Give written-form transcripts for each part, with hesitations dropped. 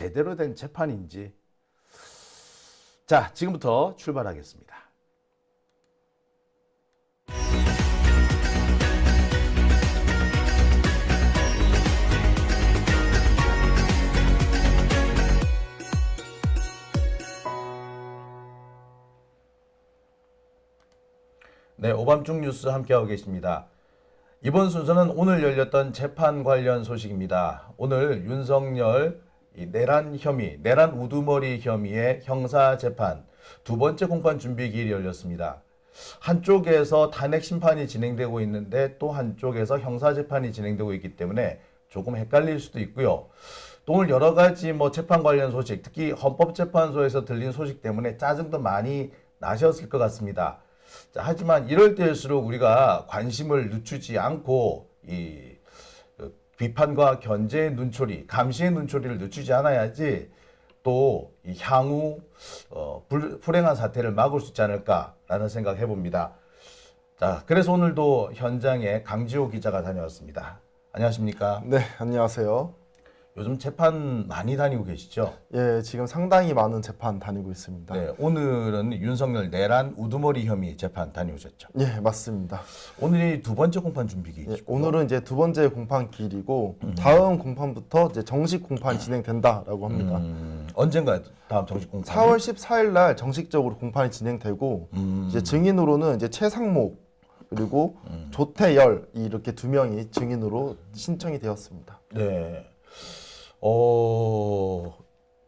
제대로 된 재판인지. 자, 지금부터 출발하겠습니다. 네, 오밤중 뉴스 함께하고 계십니다. 이번 순서는 오늘 열렸던 재판 관련 소식입니다. 오늘 윤석열 내란 혐의, 내란 우두머리 혐의의 형사재판 두 번째 공판 준비기일이 열렸습니다. 한쪽에서 탄핵 심판이 진행되고 있는데 또 한쪽에서 형사재판이 진행되고 있기 때문에 조금 헷갈릴 수도 있고요. 또 오늘 여러 가지 재판 관련 소식, 특히 헌법재판소에서 들린 소식 때문에 짜증도 많이 나셨을 것 같습니다. 자, 하지만 이럴 때일수록 우리가 관심을 늦추지 않고 비판과 견제의 눈초리, 감시의 눈초리를 늦추지 않아야지 또 향후 불행한 사태를 막을 수 있지 않을까라는 생각 해봅니다. 자, 그래서 오늘도 현장에 강지호 기자가 다녀왔습니다. 안녕하십니까? 네, 안녕하세요. 요즘 재판 많이 다니고 계시죠? 예, 지금 상당히 많은 재판 다니고 있습니다. 네, 오늘은 윤석열 내란 우두머리 혐의 재판 다녀오셨죠? 예, 맞습니다. 오늘이 두 번째 공판 준비기일이죠. 예, 오늘은 이제 두 번째 공판 기일이고 다음 공판부터 이제 정식 공판이 진행된다라고 합니다. 언젠가요? 다음 정식 공판? 4월 14일 날 정식적으로 공판이 진행되고 이제 증인으로는 이제 최상목 그리고 조태열 이렇게 두 명이 증인으로 신청이 되었습니다. 네.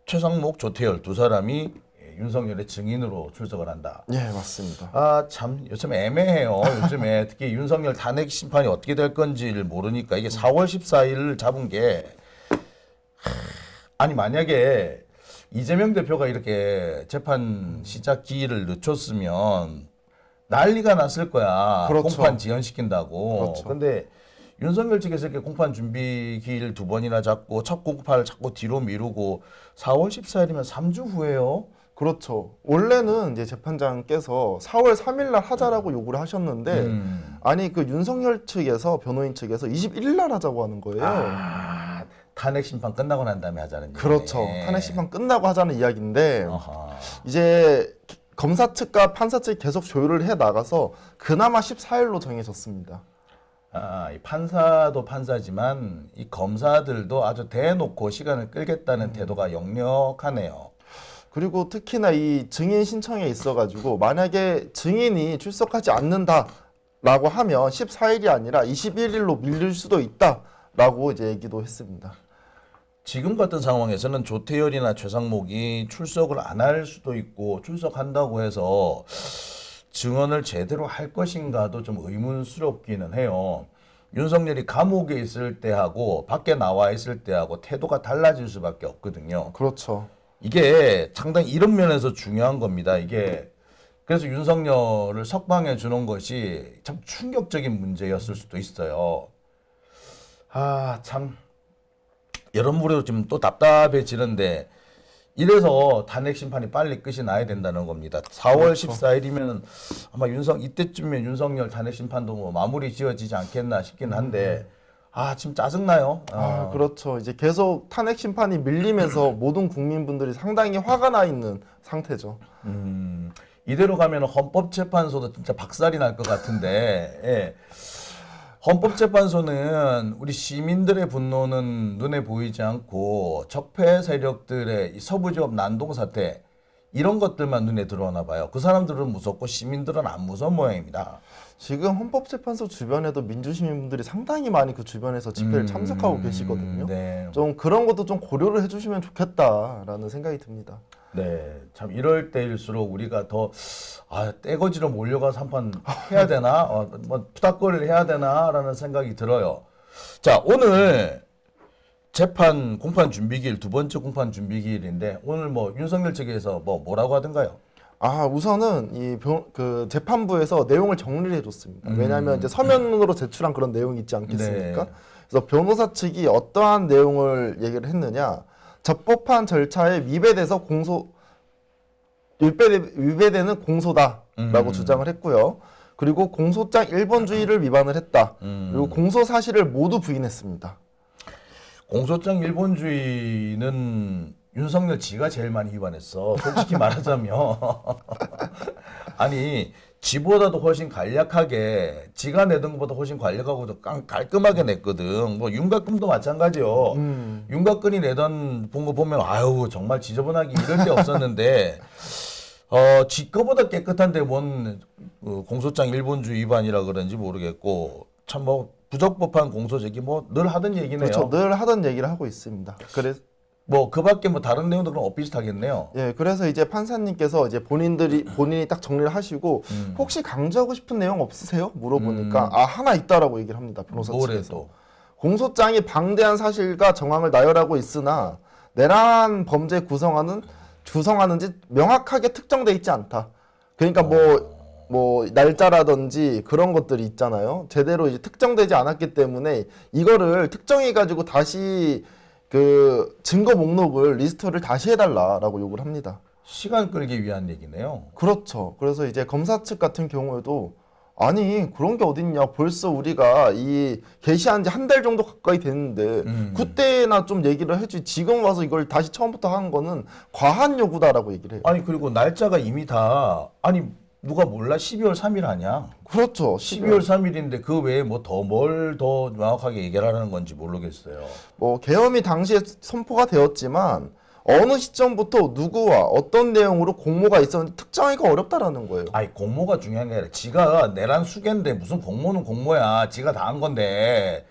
최상목, 조태열 두 사람이 윤석열의 증인으로 출석을 한다. 예, 맞습니다. 아, 참 요즘 애매해요. 요즘에 특히 윤석열 탄핵 심판이 어떻게 될 건지를 모르니까 이게 4월 14일을 잡은 게 아니 만약에 이재명 대표가 이렇게 재판 시작 기일을 늦췄으면 난리가 났을 거야. 그렇죠. 공판 지연시킨다고. 그렇죠. 근데 윤석열 측에서 이렇게 공판 준비 기일 두 번이나 잡고 첫 공판을 자꾸 뒤로 미루고 4월 14일이면 3주 후에요. 그렇죠. 원래는 이제 재판장께서 4월 3일 날 하자라고 요구를 하셨는데 아니 그 윤석열 측에서 변호인 측에서 21일 날 하자고 하는 거예요. 아, 탄핵 심판 끝나고 난 다음에 하자는 얘기네. 그렇죠. 탄핵 심판 끝나고 하자는 이야기인데 어허. 이제 검사 측과 판사 측이 계속 조율을 해 나가서 그나마 14일로 정해졌습니다. 아, 이 판사도 판사지만 이 검사들도 아주 대놓고 시간을 끌겠다는 태도가 역력하네요. 그리고 특히나 이 증인 신청에 있어가지고 만약에 증인이 출석하지 않는다라고 하면 14일이 아니라 21일로 밀릴 수도 있다라고 이제 얘기도 했습니다. 지금 같은 상황에서는 조태열이나 최상목이 출석을 안 할 수도 있고 출석한다고 해서 증언을 제대로 할 것인가도 좀 의문스럽기는 해요. 윤석열이 감옥에 있을 때하고 밖에 나와 있을 때하고 태도가 달라질 수밖에 없거든요. 그렇죠. 이게 상당히 이런 면에서 중요한 겁니다. 이게 그래서 윤석열을 석방해 주는 것이 참 충격적인 문제였을 수도 있어요. 아, 참 여러모로 지금 또 답답해지는데 이래서 탄핵 심판이 빨리 끝이 나야 된다는 겁니다. 4월 그렇죠. 14일이면 아마 이때쯤이면 윤석열 탄핵 심판도 마무리 지어지지 않겠나 싶긴 한데 지금 짜증나요. 그렇죠. 이제 계속 탄핵 심판이 밀리면서 모든 국민분들이 상당히 화가 나 있는 상태죠. 이대로 가면 헌법재판소도 진짜 박살이 날 것 같은데, 예. 헌법재판소는 우리 시민들의 분노는 눈에 보이지 않고 적폐 세력들의 이 서부지법 난동 사태 이런 것들만 눈에 들어오나 봐요. 그 사람들은 무섭고 시민들은 안 무서운 모양입니다. 지금 헌법재판소 주변에도 민주시민분들이 상당히 많이 그 주변에서 집회를 참석하고 계시거든요. 네. 좀 그런 것도 좀 고려를 해주시면 좋겠다라는 생각이 듭니다. 네, 참 이럴 때일수록 우리가 더 떼거지로 몰려가서 한판 해야 되나, 푸닥거리를 해야 되나라는 생각이 들어요. 자, 오늘 재판 공판 준비기일 두 번째 공판 준비기일인데 오늘 윤석열 측에서 뭐라고 하던가요? 우선은 그 재판부에서 내용을 정리를 해줬습니다. 왜냐하면 이제 서면으로 제출한 그런 내용이 있지 않겠습니까? 네. 그래서 변호사 측이 어떠한 내용을 얘기를 했느냐? 적법한 절차에 위배돼서 위배되는 공소다라고 주장을 했고요. 그리고 공소장 1번주의를 위반을 했다. 그리고 공소 사실을 모두 부인했습니다. 공소장 일본주의는 윤석열 지가 제일 많이 위반했어. 솔직히 말하자면. 아니, 지보다도 훨씬 간략하게, 지가 내던 것보다 훨씬 간략하고 깔끔하게 냈거든. 뭐 윤곽근도 마찬가지요. 윤곽근이 내던 본 거 보면 아유 정말 지저분하게 이럴 데 없었는데 지 거보다 깨끗한데 뭔 공소장 일본주의 위반이라 그런지 모르겠고 참 뭐 부적법한 공소 제기 뭐 늘 하던 얘기네요. 그렇죠. 늘 하던 얘기를 하고 있습니다. 그래서 뭐 그밖에 뭐 다른 내용도 그럼 엇비슷하겠네요. 예, 그래서 이제 판사님께서 이제 본인이 딱 정리를 하시고 혹시 강조하고 싶은 내용 없으세요? 물어보니까 하나 있다라고 얘기를 합니다. 변호사 뭐래 측에서. 또. 공소장이 방대한 사실과 정황을 나열하고 있으나 내란 범죄 구성하는지 명확하게 특정돼 있지 않다. 그러니까 뭐 날짜라든지 그런 것들이 있잖아요. 제대로 이제 특정되지 않았기 때문에 이거를 특정해 가지고 다시 그 증거 목록을 리스트를 다시 해달라라고 요구를 합니다. 시간 끌기 위한 얘기네요. 그렇죠. 그래서 이제 검사 측 같은 경우에도 아니 그런 게 어딨냐. 벌써 우리가 이 게시한 지 한 달 정도 가까이 됐는데 그때나 좀 얘기를 해주지. 지금 와서 이걸 다시 처음부터 하는 거는 과한 요구다라고 얘기를 해요. 아니 그리고 날짜가 이미 다 아니 누가 몰라 12월 3일 아니야? 그렇죠. 12월 3일인데 그 외에 뭐 뭘 더 명확하게 얘기를 하는 건지 모르겠어요. 뭐 계엄이 당시에 선포가 되었지만 어느 시점부터 누구와 어떤 내용으로 공모가 있었는지 특정하기가 어렵다라는 거예요. 아니 공모가 중요한 게 아니라 지가 내란 수개인데 무슨 공모는 공모야. 지가 다 한 건데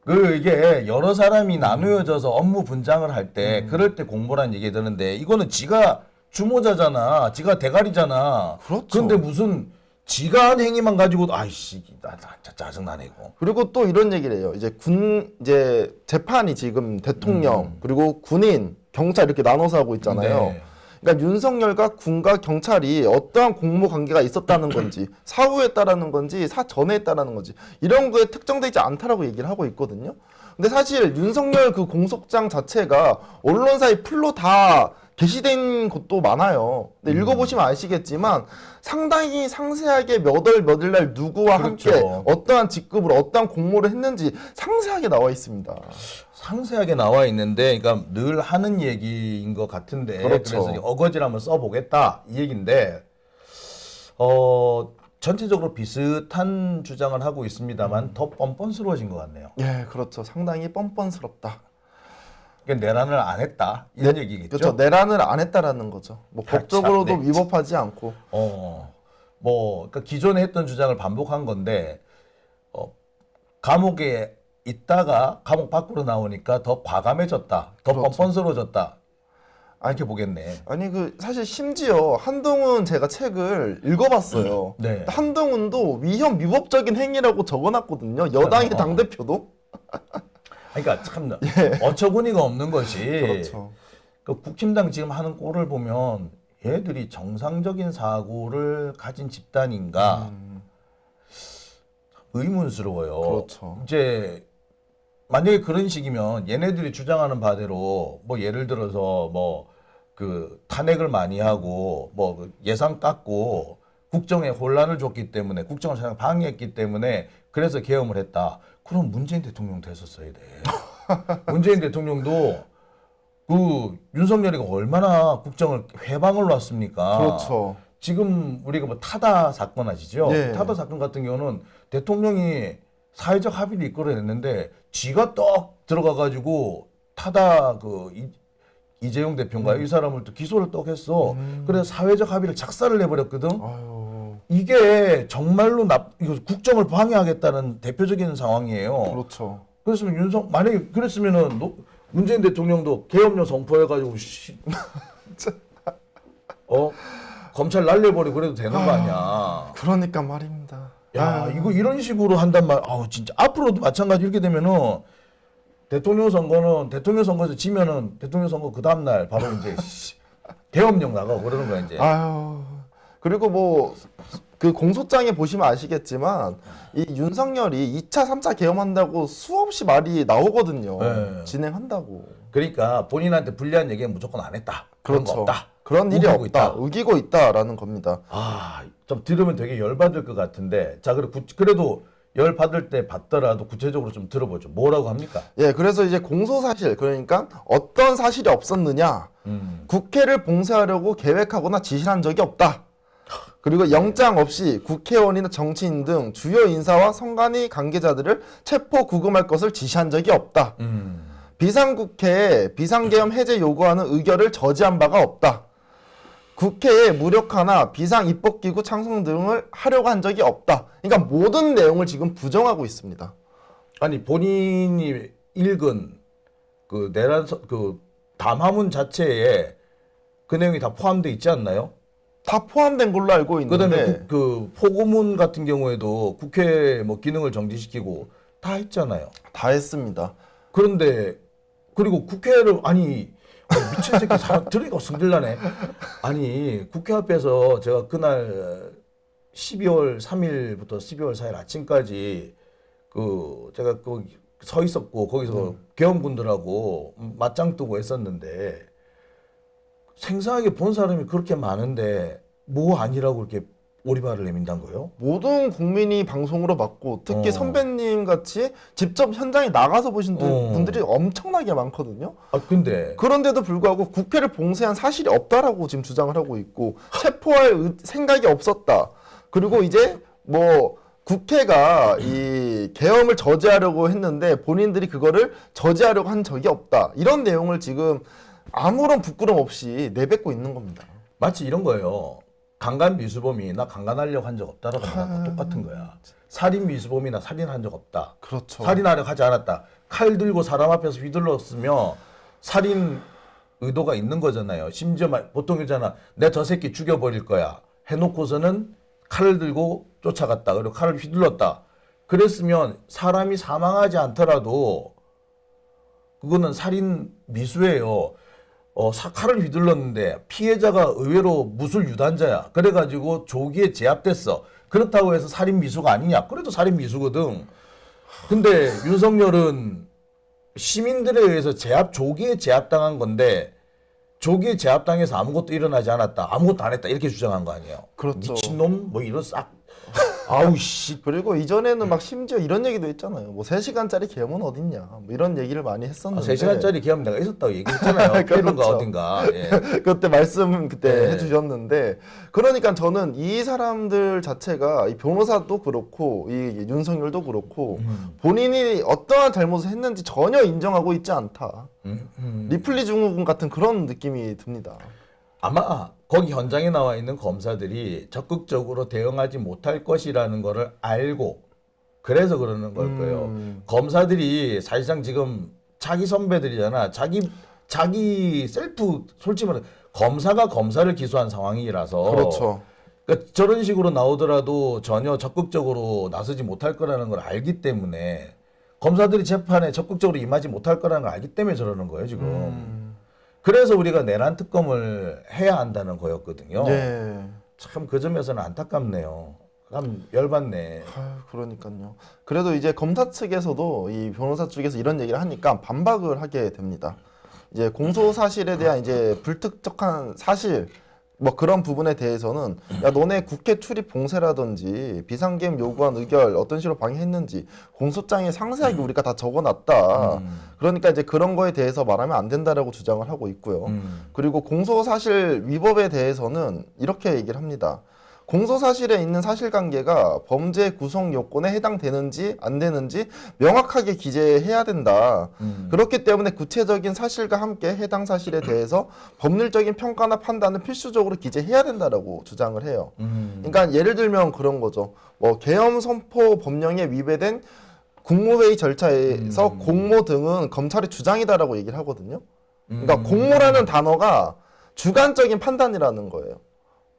이게 여러 사람이 나누어져서 업무 분장을 할 때 그럴 때 공모란 얘기 드는데 이거는 지가 주모자잖아. 지가 대가리잖아. 그렇죠. 그런데 무슨 지가 한 행위만 가지고 아이씨 나 진짜 짜증나네 이거. 그리고 또 이런 얘기를 해요. 이제 재판이 지금 대통령 그리고 군인, 경찰 이렇게 나눠서 하고 있잖아요. 네. 그러니까 윤석열과 군과 경찰이 어떠한 공모 관계가 있었다는 건지 사후에 했다라는 건지 사전에 했다라는 건지 이런 거에 특정되지 않다라고 얘기를 하고 있거든요. 근데 사실 윤석열 그 공소장 자체가 언론사의 풀로 다 게시된 것도 많아요. 근데 읽어보시면 아시겠지만 상당히 상세하게 몇 월 날 누구와 그렇죠. 함께 어떠한 직급으로 어떠한 공모를 했는지 상세하게 나와 있습니다. 상세하게 나와 있는데, 그러니까 늘 하는 얘기인 것 같은데, 그렇죠. 그래서 어거지를 한번 써보겠다 이 얘기인데, 전체적으로 비슷한 주장을 하고 있습니다만 더 뻔뻔스러워진 것 같네요. 예, 그렇죠. 상당히 뻔뻔스럽다. 그러니까 내란을 안 했다 이런 얘기겠죠. 그렇죠. 내란을 안 했다라는 거죠. 뭐 법적으로도 참, 네. 위법하지 않고. 그러니까 기존에 했던 주장을 반복한 건데, 감옥에 있다가 감옥 밖으로 나오니까 더 과감해졌다, 더 그렇죠. 뻔뻔스러워졌다 이렇게 보겠네. 아니 사실 심지어 한동훈 제가 책을 읽어봤어요. 네. 한동훈도 위험 위법적인 행위라고 적어놨거든요. 여당의 당 대표도. 그러니까 참 어처구니가 없는 것이 그렇죠. 그 국힘당 지금 하는 꼴을 보면 얘들이 정상적인 사고를 가진 집단인가 의문스러워요. 그렇죠. 이제 만약에 그런 식이면 얘네들이 주장하는 바대로 뭐 예를 들어서 뭐 그 탄핵을 많이 하고 뭐 예산 깎고 국정에 혼란을 줬기 때문에 국정을 잘 방해했기 때문에 그래서 계엄을 했다. 그럼 문재인 대통령도 했었어야 돼. 문재인 대통령도 그 윤석열이가 얼마나 국정을 회방을 놨습니까? 그렇죠. 지금 우리가 뭐 타다 사건 아시죠? 네. 타다 사건 같은 경우는 대통령이 사회적 합의를 이끌어냈는데 지가 떡 들어가가지고 타다 이재용 대표인가 이 사람을 또 기소를 떡 했어. 그래서 사회적 합의를 착살을 내버렸거든. 아유, 이게 정말로 이거 국정을 방해하겠다는 대표적인 상황이에요. 그렇죠. 그랬으면 만약에 그랬으면은 문재인 대통령도 계엄령 선포해가지고 검찰 날려버리고 그래도 되는 거 아니야. 그러니까 말입니다. 야, 이거 이런 식으로 한단 말. 진짜 앞으로도 마찬가지 이렇게 되면은 대통령 선거에서 지면은 대통령 선거 그 다음 날 바로 이제 계엄령 나가고 그러는 거야 이제. 아유. 그리고 뭐 그 공소장에 보시면 아시겠지만 이 윤석열이 2차, 3차 계엄한다고 수없이 말이 나오거든요. 네. 진행한다고. 그러니까 본인한테 불리한 얘기는 무조건 안 했다. 그런 거 그렇죠. 없다. 그런 일이 우기고 없다. 있다. 우기고 있다라는 겁니다. 좀 들으면 되게 열받을 것 같은데. 자, 그래도 열 받을 때 받더라도 구체적으로 좀 들어보죠. 뭐라고 합니까? 예, 그래서 이제 공소사실, 그러니까 어떤 사실이 없었느냐, 국회를 봉쇄하려고 계획하거나 지시한 적이 없다. 그리고 영장 없이 국회의원이나 정치인 등 주요 인사와 선관위 관계자들을 체포 구금할 것을 지시한 적이 없다. 비상국회에 비상계엄 해제 요구하는 의결을 저지한 바가 없다. 국회에 무력화나 비상입법기구 창설 등을 하려고 한 적이 없다. 그러니까 모든 내용을 지금 부정하고 있습니다. 아니 본인이 읽은 그 내란 그 담화문 자체에 그 내용이 다 포함되어 있지 않나요? 다 포함된 걸로 알고 있는데 그다음에 그 포고문 같은 경우에도 국회 뭐 기능을 정지시키고 다 했잖아요. 다 했습니다. 그런데 그리고 국회를 아니 미친 새끼 사람 들으니까 성질나네. 아니 국회 앞에서 제가 그날 12월 3일부터 12월 4일 아침까지 그 제가 거기 서 있었고 거기서 계엄군들하고 맞짱 뜨고 했었는데 생생하게 본 사람이 그렇게 많은데 뭐 아니라고 이렇게 오리발을 내민다는 거예요? 모든 국민이 방송으로 봤고 특히 어. 선배님 같이 직접 현장에 나가서 보신 분들이 엄청나게 많거든요. 아 근데 그런데도 불구하고 국회를 봉쇄한 사실이 없다라고 지금 주장을 하고 있고 체포할 생각이 없었다. 그리고 이제 뭐 국회가 이 계엄을 저지하려고 했는데 본인들이 그거를 저지하려고 한 적이 없다. 이런 내용을 지금 아무런 부끄럼 없이 내뱉고 있는 겁니다. 마치 이런 거예요. 강간 미수범이 나 강간하려고 한 적 없다라고 말한 거 똑같은 거야. 살인 미수범이 나 살인한 적 없다. 그렇죠. 살인하려고 하지 않았다. 칼 들고 사람 앞에서 휘둘렀으면 살인 의도가 있는 거잖아요. 심지어 보통 이잖아. 내 저 새끼 죽여버릴 거야. 해놓고서는 칼을 들고 쫓아갔다. 그리고 칼을 휘둘렀다. 그랬으면 사람이 사망하지 않더라도 그거는 살인 미수예요. 칼을 휘둘렀는데 피해자가 의외로 무술 유단자야. 그래가지고 조기에 제압됐어. 그렇다고 해서 살인 미수가 아니냐? 그래도 살인 미수거든. 근데 윤석열은 시민들에 의해서 조기에 제압당한 건데 조기에 제압당해서 아무것도 일어나지 않았다. 아무것도 안 했다. 이렇게 주장한 거 아니에요. 그렇죠. 미친놈? 뭐 이런 아우 씨. 그리고 이전에는 막 심지어 이런 얘기도 했잖아요. 뭐 3시간짜리 계엄은 어딨냐. 뭐 이런 얘기를 많이 했었는데. 3시간짜리 계엄 내가 있었다고 얘기했잖아요. 페루가 그렇죠. 어딘가. 예. 그때 말씀 그때 네. 해주셨는데 그러니까 저는 이 사람들 자체가 이 변호사도 그렇고 이 윤석열도 그렇고 본인이 어떠한 잘못을 했는지 전혀 인정하고 있지 않다. 리플리 증후군 같은 그런 느낌이 듭니다. 아마 거기 현장에 나와 있는 검사들이 적극적으로 대응하지 못할 것이라는 거를 알고 그래서 그러는 걸 거예요. 검사들이 사실상 지금 자기 선배들이잖아. 자기 셀프 솔직히 말해 검사가 검사를 기소한 상황이라서 그렇죠. 그러니까 저런 식으로 나오더라도 전혀 적극적으로 나서지 못할 거라는 걸 알기 때문에 검사들이 재판에 적극적으로 임하지 못할 거라는 걸 알기 때문에 저러는 거예요 지금. 그래서 우리가 내란 특검을 해야 한다는 거였거든요. 네. 참 그 점에서는 안타깝네요. 참 열받네. 그러니까요. 그래도 이제 검사 측에서도 이 변호사 쪽에서 이런 얘기를 하니까 반박을 하게 됩니다. 이제 공소 사실에 대한 이제 불특정한 사실 뭐 그런 부분에 대해서는 야 너네 국회 출입 봉쇄라든지 비상계엄 요구한 의결 어떤 식으로 방해했는지 공소장에 상세하게 우리가 다 적어놨다. 그러니까 이제 그런 거에 대해서 말하면 안 된다라고 주장을 하고 있고요. 그리고 공소 사실 위법에 대해서는 이렇게 얘기를 합니다. 공소 사실에 있는 사실관계가 범죄 구성 요건에 해당되는지 안 되는지 명확하게 기재해야 된다. 그렇기 때문에 구체적인 사실과 함께 해당 사실에 대해서 법률적인 평가나 판단을 필수적으로 기재해야 된다라고 주장을 해요. 그러니까 예를 들면 그런 거죠. 뭐 계엄 선포 법령에 위배된 국무회의 절차에서 공모 등은 검찰의 주장이다라고 얘기를 하거든요. 그러니까 공모라는 단어가 주관적인 판단이라는 거예요.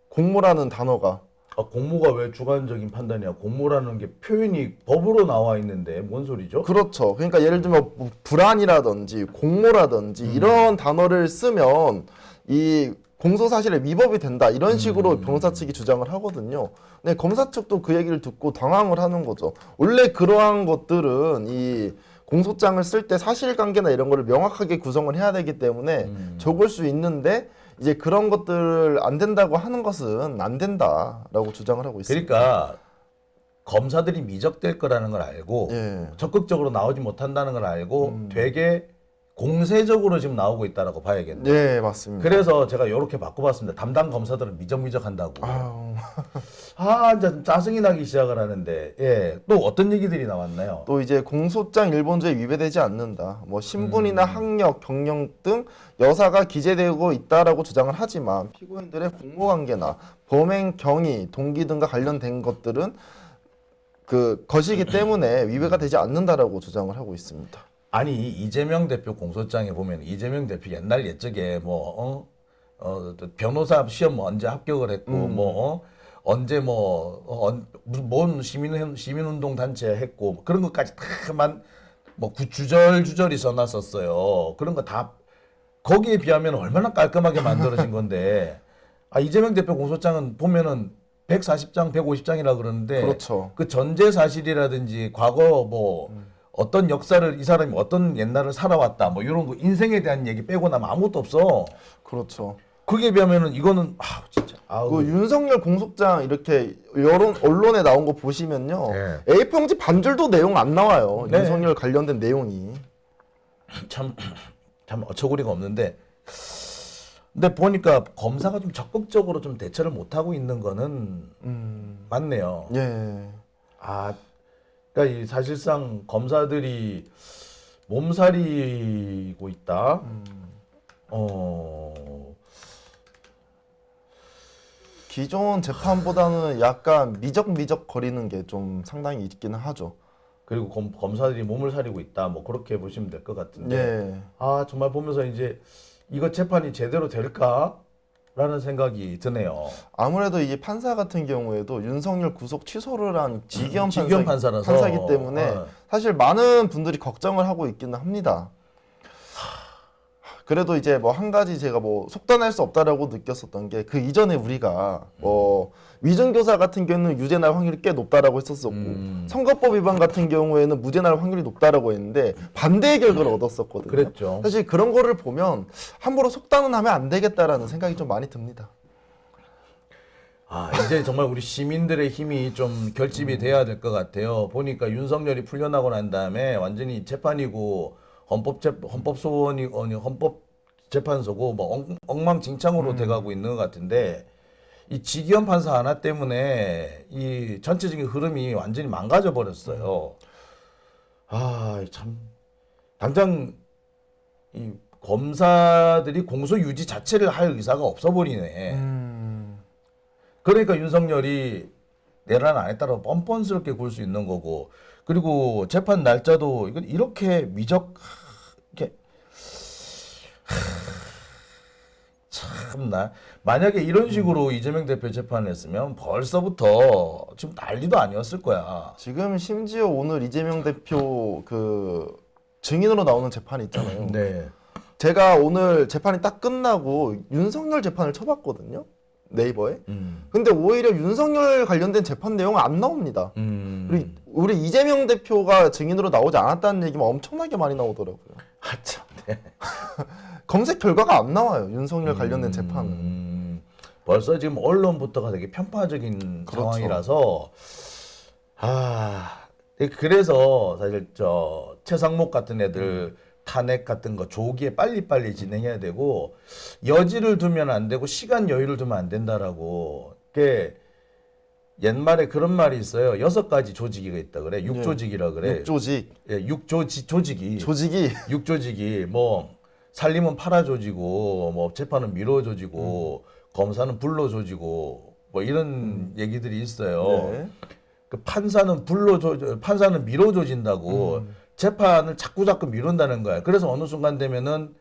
공모라는 단어가. 공모가 왜 주관적인 판단이야? 공모라는 게 표현이 법으로 나와 있는데 뭔 소리죠? 그렇죠. 그러니까 예를 들면 뭐 불안이라든지 공모라든지 이런 단어를 쓰면 이 공소사실에 위법이 된다 이런 식으로 변호사 측이 주장을 하거든요. 근데 검사 측도 그 얘기를 듣고 당황을 하는 거죠. 원래 그러한 것들은 이 공소장을 쓸 때 사실관계나 이런 거를 명확하게 구성을 해야 되기 때문에 적을 수 있는데 이제 그런 것들 안 된다고 하는 것은 안 된다라고 주장을 하고 있습니다. 그러니까 검사들이 미적될 거라는 걸 알고 예. 적극적으로 나오지 못한다는 걸 알고 되게 공세적으로 지금 나오고 있다라고 봐야겠네요. 네, 맞습니다. 그래서 제가 이렇게 바꿔봤습니다. 담당 검사들은 미적미적한다고. 아유, 이제 좀 짜증이 나기 시작을 하는데, 예, 또 어떤 얘기들이 나왔나요? 또 이제 공소장 일본조에 위배되지 않는다. 뭐 신분이나 학력, 경력 등 여사가 기재되고 있다라고 주장을 하지만 피고인들의 공모관계나 범행 경위, 동기 등과 관련된 것들은 그 것이기 때문에 위배가 되지 않는다라고 주장을 하고 있습니다. 아니 이재명 대표 공소장에 보면 이재명 대표 옛날 옛적에 또 변호사 시험 언제 합격을 했고 언제 뭔 시민운동 단체 했고 뭐 그런 것까지 다만 뭐 주절주절이 써놨었어요. 그런 거 다 거기에 비하면 얼마나 깔끔하게 만들어진 건데 이재명 대표 공소장은 보면은 140장, 150장이라 그러는데 그렇죠. 그 전제 사실이라든지 과거 뭐 어떤 역사를 이 사람이 어떤 옛날을 살아왔다 뭐 이런 거 인생에 대한 얘기 빼고 나면 아무것도 없어. 그렇죠. 그게 비하면은 이거는 진짜 그 윤석열 공소장 이렇게 여론 언론에 나온 거 보시면요. 네. A4용지 반줄도 내용 안 나와요. 네. 윤석열 관련된 내용이. 참 어처구니가 없는데 근데 보니까 검사가 좀 적극적으로 좀 대처를 못 하고 있는 거는 맞네요. 예. 그러니까 이 사실상 검사들이 몸살이고 있다. 기존 재판보다는 약간 미적미적 거리는 게 좀 상당히 있기는 하죠. 그리고 검사들이 몸을 사리고 있다. 뭐 그렇게 보시면 될 것 같은데. 예. 정말 보면서 이제 이거 재판이 제대로 될까라는 생각이 드네요. 아무래도 이 판사 같은 경우에도 윤석열 구속 취소를 한 지기현 판사라서 판사이기 때문에 사실 많은 분들이 걱정을 하고 있기는 합니다. 그래도 이제 뭐 한 가지 제가 뭐 속단할 수 없다라고 느꼈었던 게 그 이전에 우리가 뭐 위증교사 같은 경우는 유죄 날 확률이 꽤 높다라고 했었었고 선거법 위반 같은 경우에는 무죄 날 확률이 높다라고 했는데 반대의 결과를 얻었었거든요. 그랬죠. 사실 그런 거를 보면 함부로 속단은 하면 안 되겠다라는 생각이 좀 많이 듭니다. 이제 정말 우리 시민들의 힘이 좀 결집이 돼야 될 것 같아요. 보니까 윤석열이 풀려나고 난 다음에 완전히 재판이고 헌법재판소고 뭐 엉망진창으로 돼가고 있는 것 같은데 이 지기현 판사 하나 때문에 이 전체적인 흐름이 완전히 망가져 버렸어요. 참 당장 이 검사들이 공소 유지 자체를 할 의사가 없어 버리네. 그러니까 윤석열이 내란 안 했다고 뻔뻔스럽게 굴 수 있는 거고 그리고 재판 날짜도 이건 이렇게 이렇게 참나 만약에 이런 식으로 이재명 대표 재판을 했으면 벌써부터 지금 난리도 아니었을 거야. 지금 심지어 오늘 이재명 대표 그 증인으로 나오는 재판이 있잖아요. 네. 제가 오늘 재판이 딱 끝나고 윤석열 재판을 쳐봤거든요. 네이버에. 근데 오히려 윤석열 관련된 재판 내용은 안 나옵니다. 우리 이재명 대표가 증인으로 나오지 않았다는 얘기만 엄청나게 많이 나오더라고요. 참. 네. 검색 결과가 안 나와요. 윤석열 관련된 재판은. 벌써 지금 언론부터가 되게 편파적인 그렇죠. 상황이라서 그래서 사실 최상목 같은 애들 탄핵 같은 거 조기에 빨리빨리 진행해야 되고 여지를 두면 안 되고 시간 여유를 두면 안 된다라고. 옛말에 그런 말이 있어요. 6가지 조직이가 있다 그래. 육조직이라 그래. 육조직. 예, 조직이. 조직이. 육조직이 뭐 살림은 팔아 조지고 뭐 재판은 미뤄 조지고 검사는 불러 조지고 뭐 이런 얘기들이 있어요. 네. 그 판사는 미뤄 조진다고 재판을 자꾸 미룬다는 거야. 그래서 어느 순간 되면은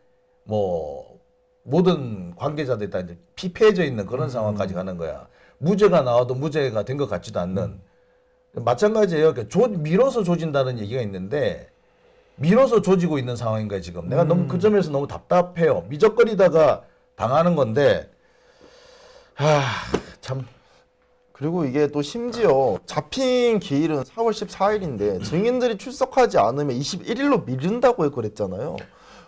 뭐 모든 관계자들이 다 이제 피폐해져 있는 그런 상황까지 가는 거야. 무죄가 나와도 무죄가 된 것 같지도 않는. 마찬가지예요. 밀어서 조진다는 얘기가 있는데 밀어서 조지고 있는 상황인 거야 지금. 내가 너무 그 점에서 너무 답답해요. 미적거리다가 당하는 건데 참. 그리고 이게 또 심지어 잡힌 기일은 4월 14일인데 증인들이 출석하지 않으면 21일로 미룬다고 그랬잖아요.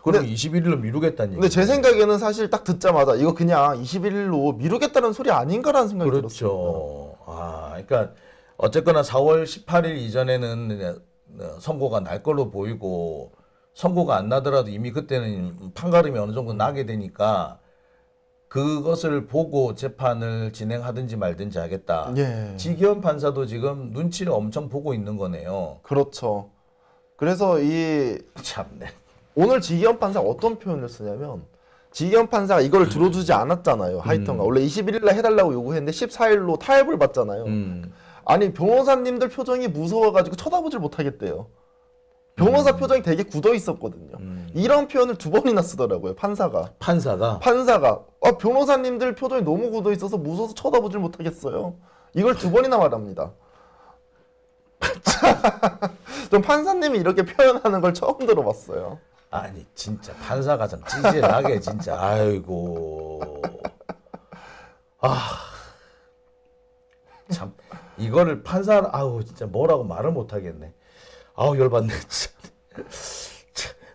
그럼 21일로 미루겠다는 얘기. 근데 제 생각에는 사실 딱 듣자마자 이거 그냥 21일로 미루겠다는 소리 아닌가라는 생각이 들었어요. 그렇죠. 그러니까 어쨌거나 4월 18일 이전에는 선고가 날 걸로 보이고 선고가 안 나더라도 이미 그때는 판가름이 어느 정도 나게 되니까 그것을 보고 재판을 진행하든지 말든지 하겠다. 예. 지기현 판사도 지금 눈치를 엄청 보고 있는 거네요. 그렇죠. 그래서 이 참네. 오늘 지기현 판사가 어떤 표현을 쓰냐면 지기현 판사가 이걸 들어주지 않았잖아요. 하이턴가 원래 21일 날 해달라고 요구했는데 14일로 타협을 받잖아요. 아니 변호사님들 표정이 무서워가지고 쳐다보질 못하겠대요. 변호사 표정이 되게 굳어 있었거든요. 이런 표현을 2번이나 쓰더라고요. 판사가 변호사님들 표정이 너무 굳어 있어서 무서워서 쳐다보질 못하겠어요. 이걸 2번이나 말합니다. 좀 판사님이 이렇게 표현하는 걸 처음 들어봤어요. 아니 진짜 판사가 참 찌질하게 진짜 아이고 참 이거를 판사 아우 진짜 뭐라고 말을 못 하겠네. 아우 열받네 진짜.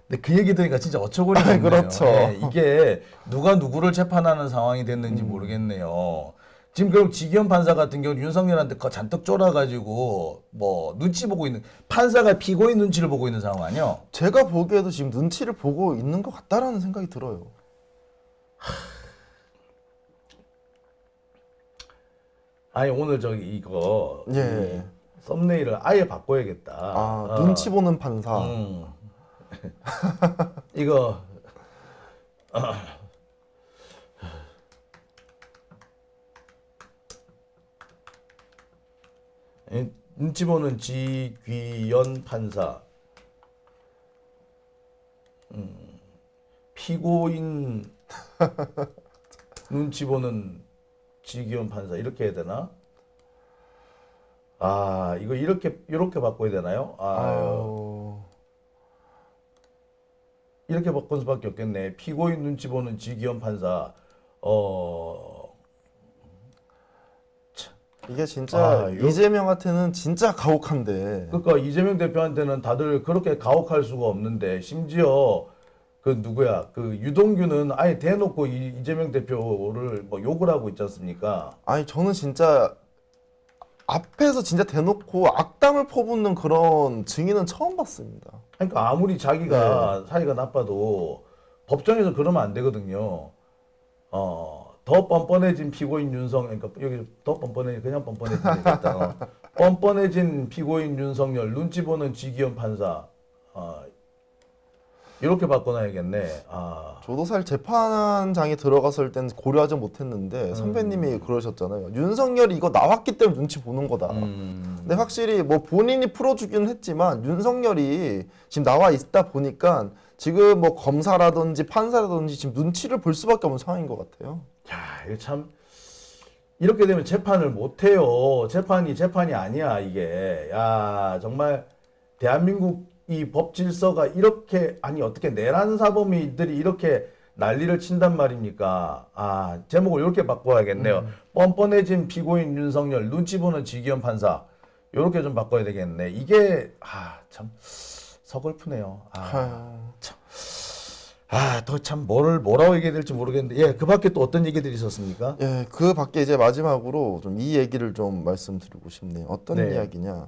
근데 그 얘기 들으니까 진짜 어처구니가 없네요. 그렇죠. 네, 이게 누가 누구를 재판하는 상황이 됐는지 모르겠네요. 지금 결국 지기현 판사 같은 경우 윤석열한테 잔뜩 쫄아가지고 뭐 눈치 보고 있는 판사가 피고인 눈치를 보고 있는 상황 아니요? 제가 보기에도 지금 눈치를 보고 있는 것 같다라는 생각이 들어요. 아니 오늘 저기 이거 예. 썸네일을 아예 바꿔야겠다. 눈치 보는 판사. 이거 눈치 보는 지귀연 판사. 피고인 눈치 보는 지귀연 판사 이렇게 해야 되나? 아 이거 이렇게 바꿔야 되나요? 아유. 이렇게 바꿀 수밖에 없겠네. 피고인 눈치 보는 지기현 판사. 이게 진짜 요- 이재명한테는 진짜 가혹한데. 그러니까 이재명 대표한테는 다들 그렇게 가혹할 수가 없는데 심지어 그 누구야 그 유동규는 아예 대놓고 이재명 대표를 뭐 욕을 하고 있지 않습니까? 아니 저는 진짜 앞에서 진짜 대놓고 악담을 퍼붓는 그런 증인은 처음 봤습니다. 그러니까 아무리 자기가 사이가 나빠도 법정에서 그러면 안 되거든요. 더 뻔뻔해진 피고인 그러니까 여기 더 그냥 뻔뻔해진 되겠다. 뻔뻔해진 피고인 윤석열 눈치 보는 지기현 판사. 이렇게 바꿔놔야겠네. 저도 사실 재판장에 들어갔을 땐 고려하지 못했는데 선배님이 그러셨잖아요. 윤석열이 이거 나왔기 때문에 눈치 보는 거다. 근데 확실히 뭐 본인이 풀어주기는 했지만 윤석열이 지금 나와 있다 보니까 지금 뭐 검사라든지 판사라든지 지금 눈치를 볼 수밖에 없는 상황인 것 같아요. 야, 이거 참 이렇게 되면 재판을 못 해요. 재판이 아니야, 이게. 야, 정말 대한민국 이 법 질서가 이렇게 어떻게 내란 사범이들이 이렇게 난리를 친단 말입니까? 제목을 이렇게 바꿔야겠네요. 뻔뻔해진 피고인 윤석열 눈치 보는 지기현 판사. 이렇게 좀 바꿔야 되겠네. 이게 참 서글프네요. 더 참 뭐라고 얘기해야 될지 모르겠는데, 예, 그 밖에 또 어떤 얘기들이 있었습니까? 예, 그 밖에 이제 마지막으로 좀 이 얘기를 좀 말씀드리고 싶네요. 어떤 네. 이야기냐?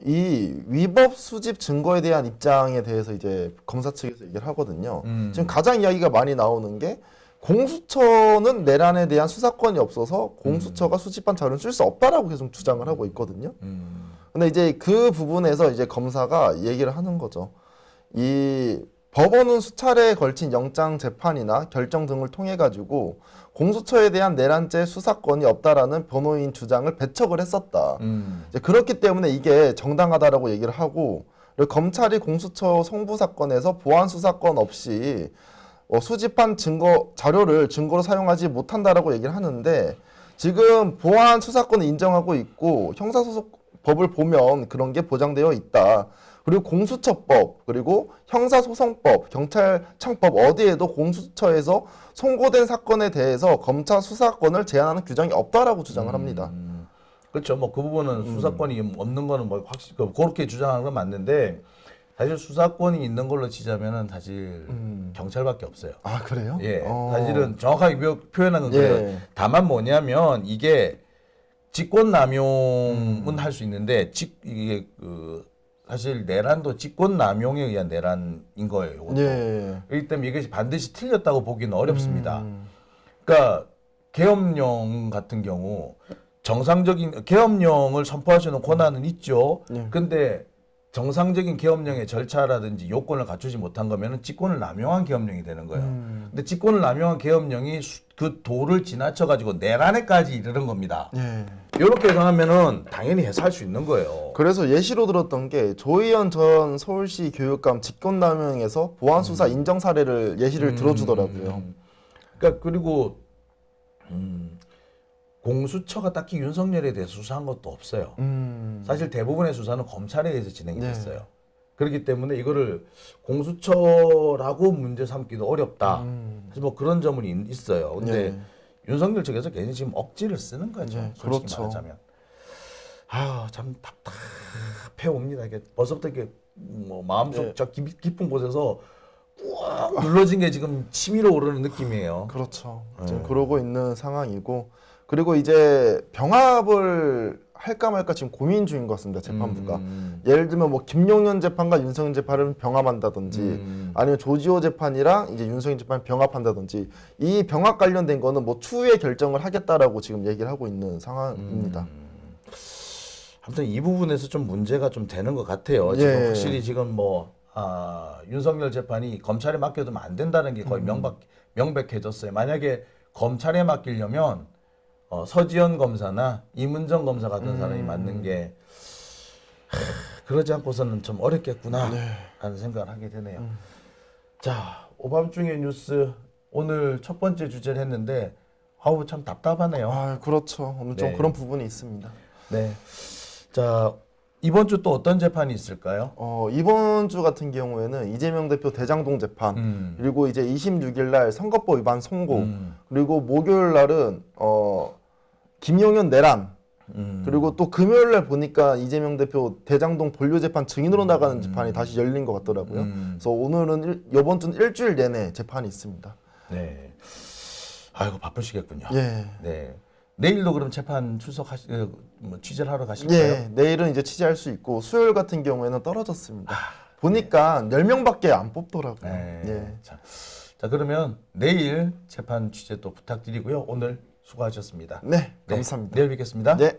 이 위법 수집 증거에 대한 입장에 대해서 이제 검사 측에서 얘기를 하거든요. 지금 가장 이야기가 많이 나오는 게 공수처는 내란에 대한 수사권이 없어서 공수처가 수집한 자료를 쓸 수 없다라고 계속 주장을 하고 있거든요. 근데 이제 그 부분에서 이제 검사가 얘기를 하는 거죠. 이 법원은 수차례에 걸친 영장 재판이나 결정 등을 통해 가지고 공수처에 대한 내란죄 수사권이 없다라는 변호인 주장을 배척을 했었다. 이제 그렇기 때문에 이게 정당하다라고 얘기를 하고, 그리고 검찰이 공수처 성부 사건에서 보안 수사권 없이 수집한 자료를 증거로 사용하지 못한다라고 얘기를 하는데, 지금 보안 수사권을 인정하고 있고 형사소송법을 보면 그런 게 보장되어 있다. 그리고 공수처법, 그리고 형사소송법, 경찰청법 어디에도 공수처에서 송고된 사건에 대해서 검찰 수사권을 제한하는 규정이 없다라고 주장을 합니다. 그렇죠. 뭐 그 부분은 수사권이 없는 거는 뭐 확실히 그렇게 주장하는 건 맞는데 사실 수사권이 있는 걸로 치자면은 사실 경찰밖에 없어요. 아, 그래요? 예, 사실은 정확하게 표현한 건 그래요. 예. 다만 뭐냐면 이게 직권 남용은 할 수 있는데 이게 사실 내란도 직권 남용에 의한 내란인 거예요. 이것도. 예. 그렇기 때문에 이것이 반드시 틀렸다고 보기는 어렵습니다. 그러니까 계엄령 같은 경우 정상적인 계엄령을 선포할 수 있는 권한은 있죠. 네. 근데 정상적인 계엄령의 절차라든지 요건을 갖추지 못한 거면은 직권을 남용한 계엄령이 되는 거예요. 근데 직권을 남용한 계엄령이 그 도를 지나쳐 가지고 내란에까지 이르는 겁니다. 예. 이렇게 해석하면은 당연히 해석할 수 있는 거예요. 그래서 예시로 들었던 게 조희연 전 서울시 교육감 직권남용에서 보안수사 인정 사례를 예시를 들어주더라고요. 그러니까 그리고 공수처가 딱히 윤석열에 대해 수사한 것도 없어요. 사실 대부분의 수사는 검찰에 의해서 진행이 네. 됐어요. 그렇기 때문에 이거를 공수처라고 문제 삼기도 어렵다. 사실 뭐 그런 점은 있어요. 근데 네. 윤석열 측에서 괜히 지금 억지를 쓰는 거죠. 네, 솔직히 그렇죠. 말하자면. 참 답답해 옵니다. 이게 벌써부터 이게 뭐 마음속 네. 저 깊은 곳에서 꾹 눌러진 게 지금 치밀어 오르는 느낌이에요. 그렇죠. 지금 그러고 있는 상황이고 그리고 이제 병합을 할까 말까 지금 고민 중인 것 같습니다. 재판부가. 예를 들면 뭐 김용현 재판과 윤석열 재판을 병합한다든지 아니면 조지호 재판이랑 이제 윤석열 재판 병합한다든지 이 병합 관련된 거는 뭐 추후에 결정을 하겠다라고 지금 얘기를 하고 있는 상황입니다. 아무튼 이 부분에서 좀 문제가 좀 되는 것 같아요. 지금 예. 확실히 지금 뭐 윤석열 재판이 검찰에 맡겨두면 안 된다는 게 거의 명백해졌어요. 만약에 검찰에 맡기려면 서지현 검사나 이문정 검사 같은 사람이 맡는 게 그러지 않고서는 좀 어렵겠구나 하는 생각을 하게 되네요. 자, 오밤중의 뉴스 오늘 첫 번째 주제를 했는데 아우 참 답답하네요. 아, 그렇죠. 오늘 좀 네. 그런 부분이 있습니다. 네. 자, 이번 주 또 어떤 재판이 있을까요? 이번 주 같은 경우에는 이재명 대표 대장동 재판 그리고 이제 26일 날 선거법 위반 선고 그리고 목요일 날은 김용현 내란 그리고 또 금요일 날 보니까 이재명 대표 대장동 본료 재판 증인으로 나가는 재판이 다시 열린 것 같더라고요. 그래서 오늘은 이번 주는 일주일 내내 재판이 있습니다. 네. 아이고 바쁘시겠군요. 예. 네. 내일도 그럼 재판 취재를 하러 가실까요? 예, 내일은 이제 취재할 수 있고 수요일 같은 경우에는 떨어졌습니다. 보니까 10명밖에 안 뽑더라고요. 네. 예. 자, 그러면 내일 재판 취재 또 부탁드리고요. 오늘 수고하셨습니다. 네, 감사합니다. 내일 뵙겠습니다. 네.